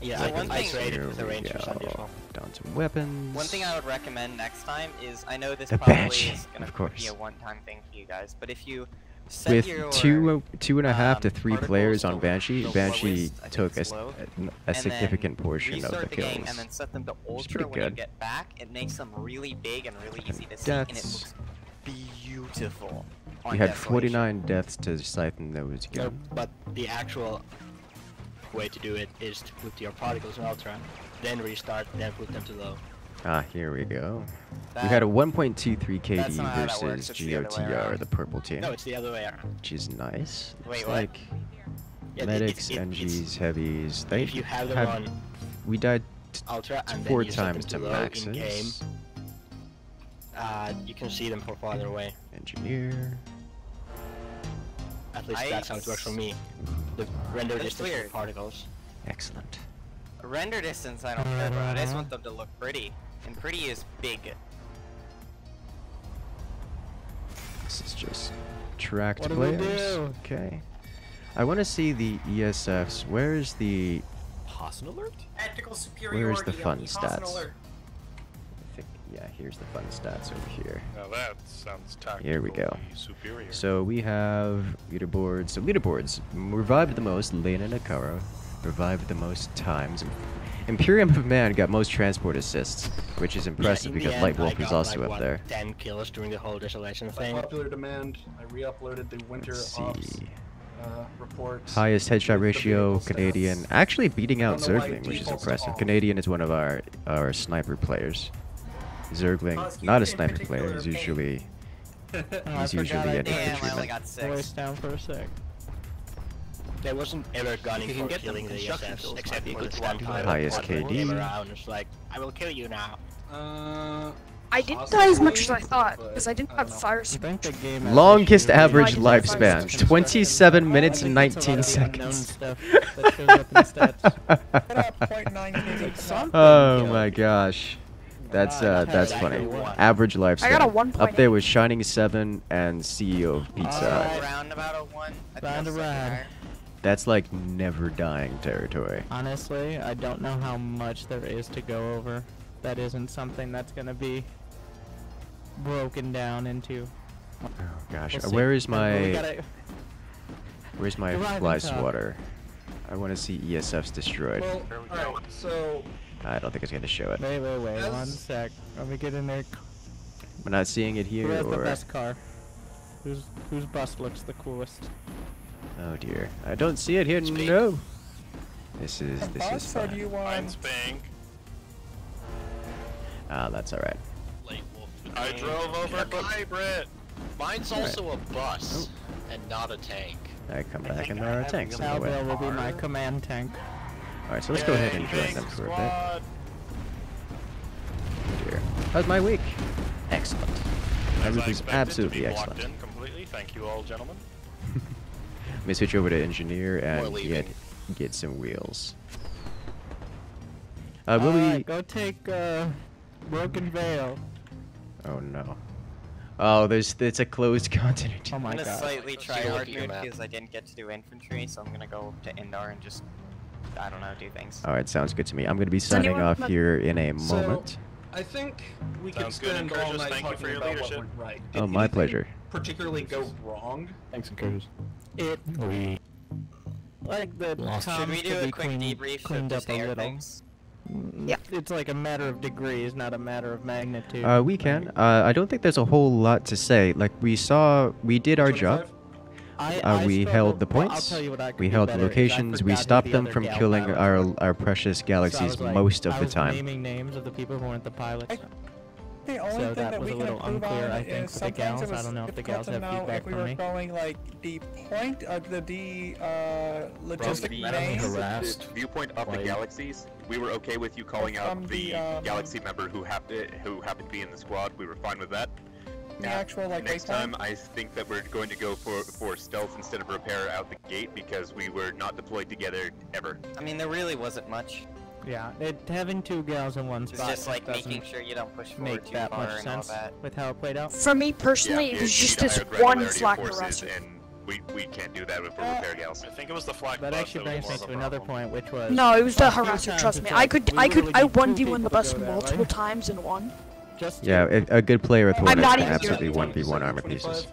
Yeah, So I one thing- isolated with the Here we Ranger Sun as go. well. Down to weapons. One thing I would recommend next time is, I know this The probably Banshee, is going of to course. be a one-time thing for you guys, but if you set With your 2.5 to 3 particles players to on Banshee, the Banshee lowest, I think took it's low, a and then significant portion of restart the the kills. game and then set them to Which is ultra pretty when you good. get back. It makes them really big and really easy to see, and it Deaths. looks beautiful. We on had Desolation. 49 deaths to siphon those No, again. but the actual way to do it is to put your particles in ultra, then restart, then put them to low. Here we go. We had a 1.23 KD that's not how that works, versus it's the other way GOTR, around. the purple team, No, it's the other way around. which is nice. Wait, It's what? like Yeah, medics, it's- NGs, heavies. They if you have them had- on we died ultra and then 4 you set them times to low in game, maxes. you can see them from farther away. Engineer. At least that's how it works for me. The render That's distance weird. of particles. Excellent. Render distance I don't care about, I just want them to look pretty. And pretty is big. This is just tracked What do we players. do? Okay. I want to see the ESFs. Where's the Possum alert? Tactical Where's the superiority. fun Possum stats? alert. I think, yeah, here's the fun stats over here. Now that sounds tactically Here we go. superior. So we have leaderboards. So leaderboards. Revived the most, Lena Nakara. Revived the most times. Imperium of Man got most transport assists, which is impressive in the because end, Light I Wolf is got, also like, up what, there. 10 kills during the whole desolation By thing. popular demand, I re-uploaded the winter Let's ops see. reports. Highest headshot with the ratio, vehicle stats. Canadian. Actually beating out I don't know why it Zergling, which is defaults to impressive. off. Canadian is one of our sniper players. Zergling, not a sniper player, he's usually he's usually an infantryman. Voice down for a sec. There wasn't ever gunning You can for get them killing the construction ESFs, tools except by for the this way. one time. Highest one person came KD. around and was like, I will kill you now. I didn't die as much as I thought, because I didn't have fire support. Longest average Like lifespan, fire 27 minutes and 19 seconds. Oh my gosh. That's funny. Average lifespan. I got a 1.8. Up there was Shining 7 and CEO of Pizza Hut. Around about a 1. I think Round that's around. higher. That's like never dying territory. Honestly, I don't know how much there is to go over. That isn't something that's gonna be broken down into. Gosh, We'll see. where is But we my gotta- where's my Arrive in fly time. swatter? I want to see ESFs destroyed. Well, alright, so... I don't think it's going to show it. Wait, one sec. Let me get in there. We're not seeing it here, Who has or... the best car? Whose bus looks the coolest? Oh dear. I don't see it here, no! This is Or do you fine. want... Mine's pink. Ah, that's alright. I drove over hybrid. Mine's also a bus and not a tank. I come back and there are tanks in the way. Cowbell will be my command tank. Alright, so let's go ahead and join them for a bit. Oh dear. How's my week? Excellent. Everything's absolutely excellent. In completely. Thank you all, gentlemen. Let me switch over to engineer and get some wheels. Will we... Go take Broken Veil. Oh no. Oh, it's a closed continent. Oh my I'm god. gonna slightly try hard mode because I didn't get to do infantry, so I'm gonna go to Indar and just, I don't know, do things. Alright, sounds good to me. I'm gonna be signing off here in a moment. So, I think we could Sounds good, spend all Incursus. night Thank you talking for your about what leadership. went right. Oh, my pleasure. Particularly go wrong. Thanks, Incursus. Like the Should we do a quick debrief to cleaned just up a air little. things? Yeah. It's like a matter of degrees, not a matter of magnitude. We can. I don't think there's a whole lot to say. Like, we did our job. We held the points. We held the locations. We stopped them from killing our precious galaxies most of the time. Naming names of the people who weren't the pilots. The only So thing that that was we a can little improve unclear, on I think, is for the sometimes gals. it I was don't know if the difficult gals to have know feedback if we from were me. going like the point of the logistic The viewpoint of the galaxies, we were okay with you calling out the galaxy member who happened to be in the squad. We were fine with that. The actual like Next time, I think that we're going to go for stealth instead of repair out the gate because we were not deployed together ever. I mean, there really wasn't much. Yeah, having two gals in one It's spot just like doesn't making sure you don't push forward make too that far much and all sense that. with how it played out. For me personally, it was just this one flak harasser. And we can't do that with repair gals. I think it was the flak. That actually brings me to another point, which was... No, it was the a few harasser, times trust it's me. like, I we literally 1v1 the two bus people go that multiple way. times in one. Yeah, a good player with one I'm not can even absolutely joking. 1v1 armor pieces.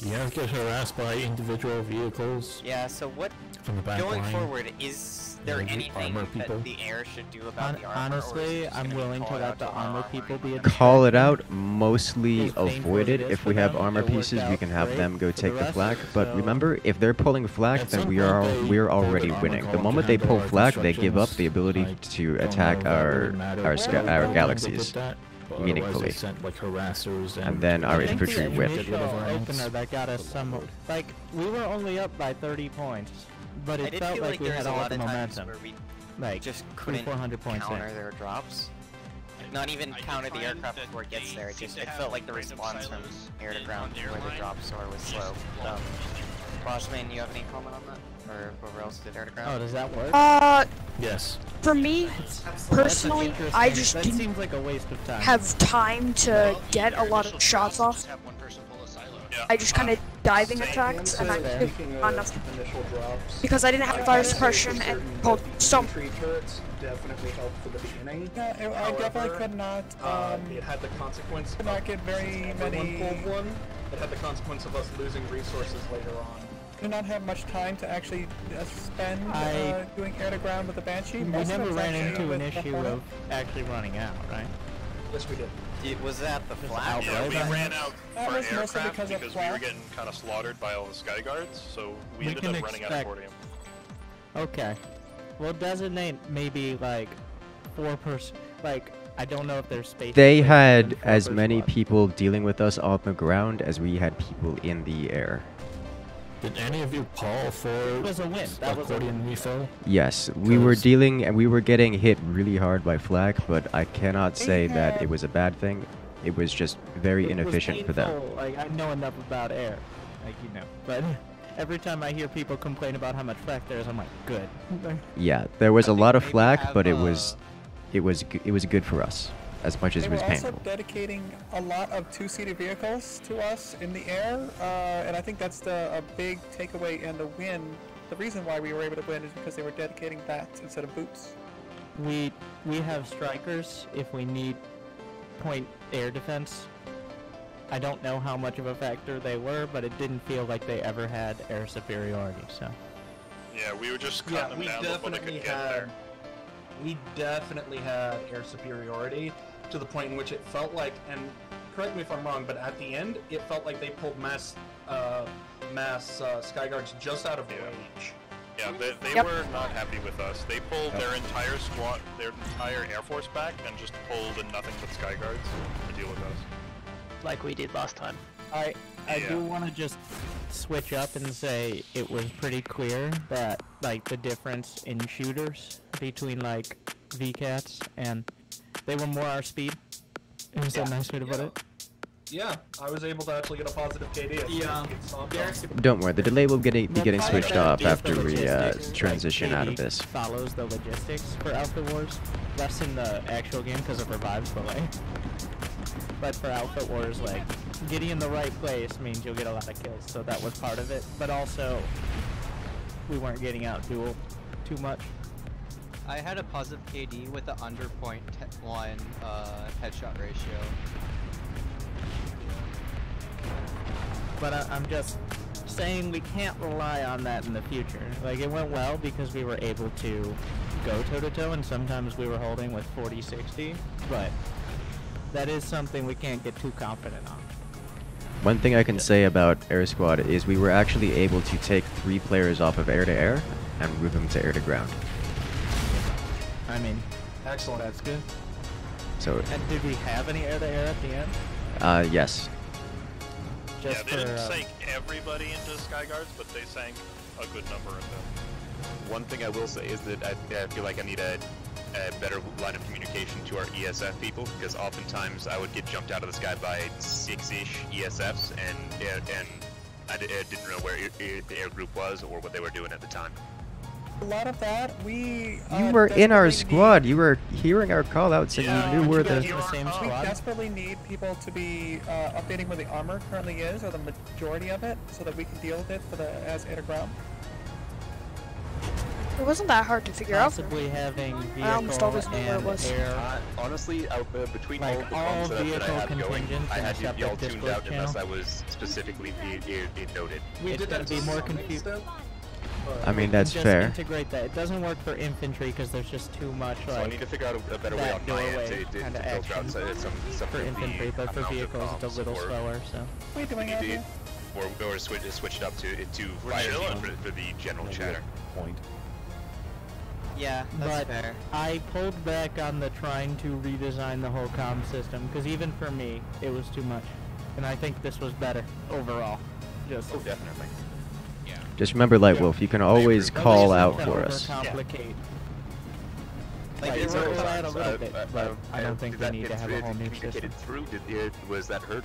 You guys get harassed by individual vehicles. Yeah, so what, from the back going line. forward, is there anything that the air should do about the armor? Honestly, I'm willing to let the armor people be a Call it out, mostly avoid it. If we have armor pieces, we can have them go take the flak. But remember, if they're pulling flak, then we're already winning. The moment they pull flak, they give up the ability to attack our galaxies meaningfully. And then our infantry whip. Opener that got us some, like, we were only up by 30 points, but I it did felt feel like we there had was a all lot the of times momentum. where we Like, just couldn't 400 points counter in. their drops. Not even counter the aircraft before it gets there. It felt like the response from air to ground to where the drop soar was slow. Bossman, you have any comment on that? Or whoever else did air to ground? Oh, does that work? Yes. For me, personally, I just that didn't seems like a waste of time. have time to get a lot of shots off. I just kind of diving attacked, and I did not enough because I didn't have fire suppression and called some. Turrets definitely helped for the beginning. Yeah, I definitely could not. It had the consequence. Could not get very many. Pulled one. It had the consequence of us losing resources later on. Did not have much time to actually spend doing air to ground with the Banshee. We Most of never it's ran actually into an with the issue Hornet. of actually running out, right? Yes, we did. Was that the flag? Yeah, we ran out That for was mostly aircraft because of because we were flak. getting kind of slaughtered by all the sky guards, so we ended can up running out of expect- Cordium. Okay. Well, designate maybe like 4 person. Like, I don't know if there's space. They to put had them 4 as per many squad. people dealing with us on the ground as we had people in the air. Did any of you call for It was a win. That was a accordion refill? Yes, we were dealing and we were getting hit really hard by flak, but I cannot say that it was a bad thing. It was just very It was inefficient for them. painful, Like, I know enough about air, like, you know. But every time I hear people complain about how much flak there is, I'm like, good. Yeah, there was a lot of flak, but it was good for us as much as They it were was also painful. dedicating a lot of two-seater vehicles to us in the air, and I think that's a big takeaway in the win. The reason why we were able to win is because they were dedicating that instead of boots. We have strikers if we need point air defense. I don't know how much of a factor they were, but it didn't feel like they ever had air superiority, so. Yeah, we were just cutting them down before they could get there. We definitely had air superiority to the point in which it felt like, and correct me if I'm wrong, but at the end, it felt like they pulled mass Skyguards just out of range. Yeah, they were not happy with us. They pulled their entire squad, their entire Air Force back, and just pulled in nothing but Skyguards to deal with us. Like we did last time. I do want to just switch up and say it was pretty clear that like the difference in shooters between like VCATs and they were more our speed. Is that a nice way to put it? Yeah, I was able to actually get a positive KD. Don't worry, the delay will be getting switched off after we transition out of this. Follows the logistics for Alpha Wars, less in the actual game because of revives delay. But for Alpha Wars, like, getting in the right place means you'll get a lot of kills, so that was part of it. But also, we weren't getting out duel too much. I had a positive KD with the under 0.1 headshot ratio. But I'm just saying we can't rely on that in the future. Like, it went well because we were able to go toe-to-toe, and sometimes we were holding with 40-60, but that is something we can't get too confident on. One thing I can say about Air Squad is we were actually able to take 3 players off of air-to-air and move them to air-to-ground. I mean, excellent. That's good. So. And did we have any air-to-air at the end? Yes. Yeah, they didn't sank everybody into Skyguards, but they sank a good number of them. One thing I will say is that I feel like I need a better line of communication to our ESF people, because oftentimes I would get jumped out of the sky by 6-ish ESFs, and I didn't know where the air group was or what they were doing at the time. A lot of that, you were in our squad. You were hearing our callouts, and you knew where the same squad. We desperately need people to be updating where the armor currently is, or the majority of it, so that we can deal with it for the as air to ground. It wasn't that hard to figure out. Possibly having vehicle I almost always knew where it was. Air. Honestly, between like all the comms that I had going, I had y'all Discord tuned out channel. unless I was specifically noted. It's going to be more confusing. I mean, that's just fair. Integrate that. It doesn't work for infantry because there's just too much. So like, I need to figure out a better way on my end to filter out some for infantry, but for vehicles it's a little slower. So. What are you doing out here? Or switch it up to fire team for the general chatter. Yeah, that's fair. I pulled back on the trying to redesign the whole comm system because even for me it was too much, and I think this was better overall. Just definitely. Just remember, Lightwolf, you can always call out for us. Complicate. Like, it works out a little bit, but I don't think we need to have a whole new system. Was that hurt?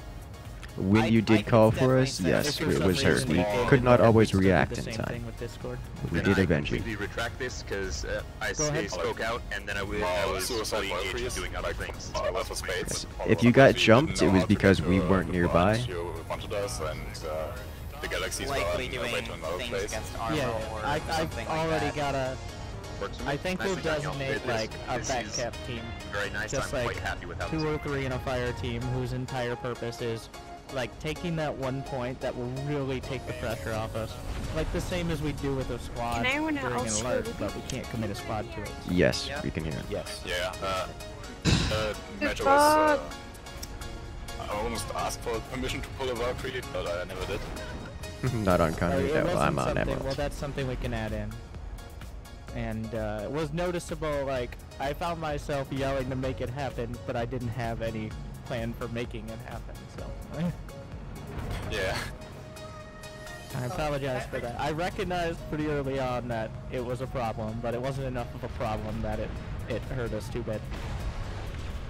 When you did call for us, yes, it was hurt. We could not always react in time. We did eventually. I completely retract this because I spoke out and then I was fully engaged in doing other things. If you got jumped, it was because we weren't nearby. The galaxies likely doing things against armor or I've already like got a. I think we'll designate like a backcap team, just like 2 or 3 in a fire team whose entire purpose is like taking that one point that will really take the pressure off us, like the same as we do with a squad during an alert, but we can't commit a squad to it. Yes, we can hear it. Yes. Yeah. Major was. I almost asked for permission to pull a Valkyrie, but I never did. Not on Connery, no, I'm on Emerald. Well, that's something we can add in. And it was noticeable, like, I found myself yelling to make it happen, but I didn't have any plan for making it happen, so. Yeah. I apologize for that. I recognized pretty early on that it was a problem, but it wasn't enough of a problem that it hurt us too bad.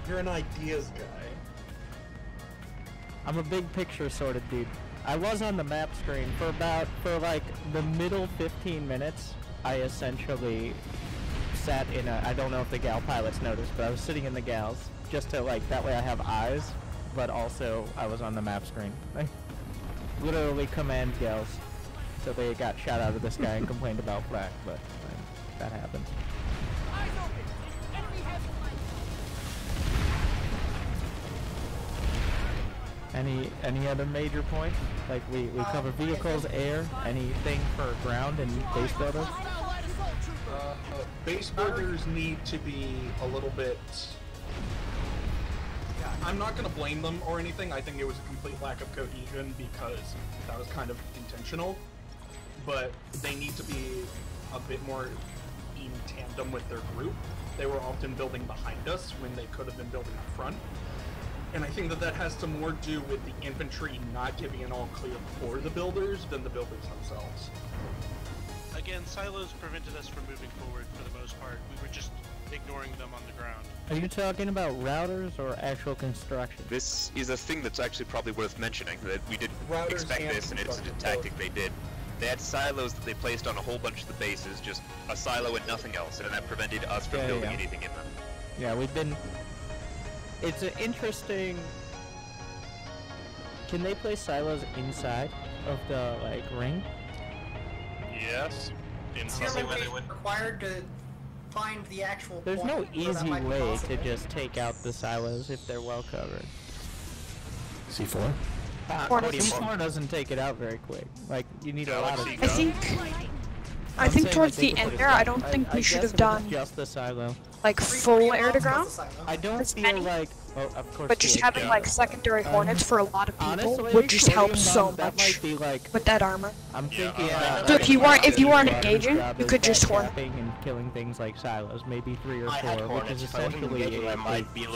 You're an ideas guy. I'm a big picture sort of dude. I was on the map screen for like the middle 15 minutes. I essentially sat in a, I don't know if the gal pilots noticed, but I was sitting in the gals just to like, that way I have eyes, but also I was on the map screen. Literally command gals. So they got shot out of the sky and complained about flak, but that happens. Any other major points? Like we cover vehicles, air, anything for ground and base builders? Base builders need to be a little bit... I'm not going to blame them or anything. I think it was a complete lack of cohesion because that was kind of intentional. But they need to be a bit more in tandem with their group. They were often building behind us when they could have been building up front. And I think that that has to more do with the infantry not giving an all clear for the builders than the builders themselves. Again, silos prevented us from moving forward for the most part. We were just ignoring them on the ground. Are you talking about routers or actual construction? This is a thing that's actually probably worth mentioning, that we didn't expect this, and it's a tactic they did. They had silos that they placed on a whole bunch of the bases, just a silo and nothing else, and that prevented us from building anything in them. Yeah, we've been... It's an interesting... Can they place silos inside of the, like, ring? Yes. In some way they would. Required to find the actual. There's no point where that easy might be way possible. to just take out the silos if they're well covered. C4? C4 doesn't take it out very quick. Like, you need a lot of... I think towards the end there, I don't think we should have done just the silo. like full air to ground. I don't feel like, of course, but just having like secondary hornets for a lot of people honestly, would just help so that much might be like, with that armor. I'm thinking. So if you weren't engaging, you could just hornet. And killing things like silos, maybe 3 or 4, which is essentially a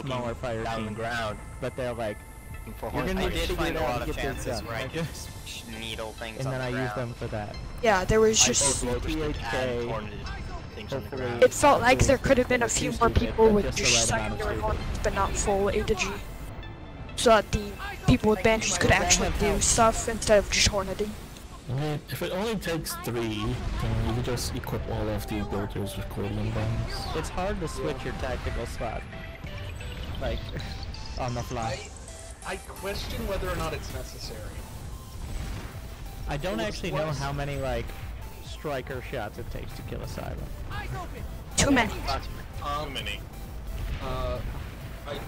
smaller fire down the ground. But they're like, I did find a lot of chances where I just needle things and on then I the ground. use them for that. Yeah, there was just. It felt like there could have been a few more people with just secondary hornets, but not full A to G. So that the people with banshees could actually do stuff instead of just horneting. I mean, if it only takes 3, then you can just equip all of the builders with cooling bombs. It's hard to switch your tactical spot, like, on the fly. I question whether or not it's necessary. I don't actually know how many, like, striker shots it takes to kill a silo. Too many. Too many. I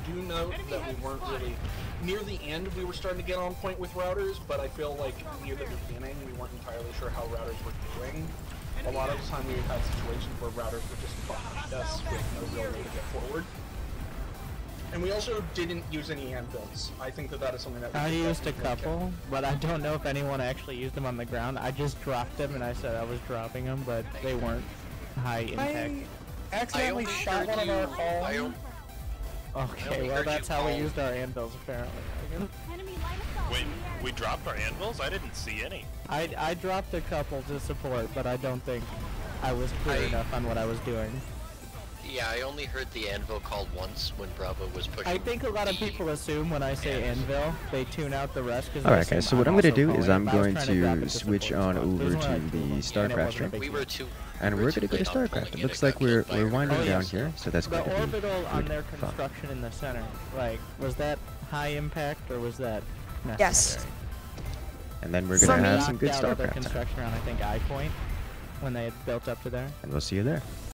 do note that we weren't really... Near the end, we were starting to get on point with routers, but I feel like near the beginning, we weren't entirely sure how routers were doing. A lot of the time, we had situations where routers were just behind us with no real way to get forward. And we also didn't use any anvils. I think that is something that we I used a couple, but I don't know if anyone actually used them on the ground. I just dropped them and I said I was dropping them, but they weren't high impact. I accidentally shot one of our own. Okay, well that's how we used our anvils apparently. Wait, we dropped our anvils? I didn't see any. I dropped a couple to support, but I don't think I was clear enough on what I was doing. Yeah, I only heard the anvil called once when Bravo was pushing. I think a lot of people assume when I say anvil, they tune out the rest. Alright guys, so what I'm going to do is I'm going to switch on over to the StarCraft stream. And we're going to go to StarCraft. It looks like we're winding down here, so that's going to be The orbital on their fun. construction in the center, like, was that high impact or was that necessary? Yes. And then we're going to have some good Their StarCraft time. construction around, I think, I Point, when they had built up to there. And we'll see you there.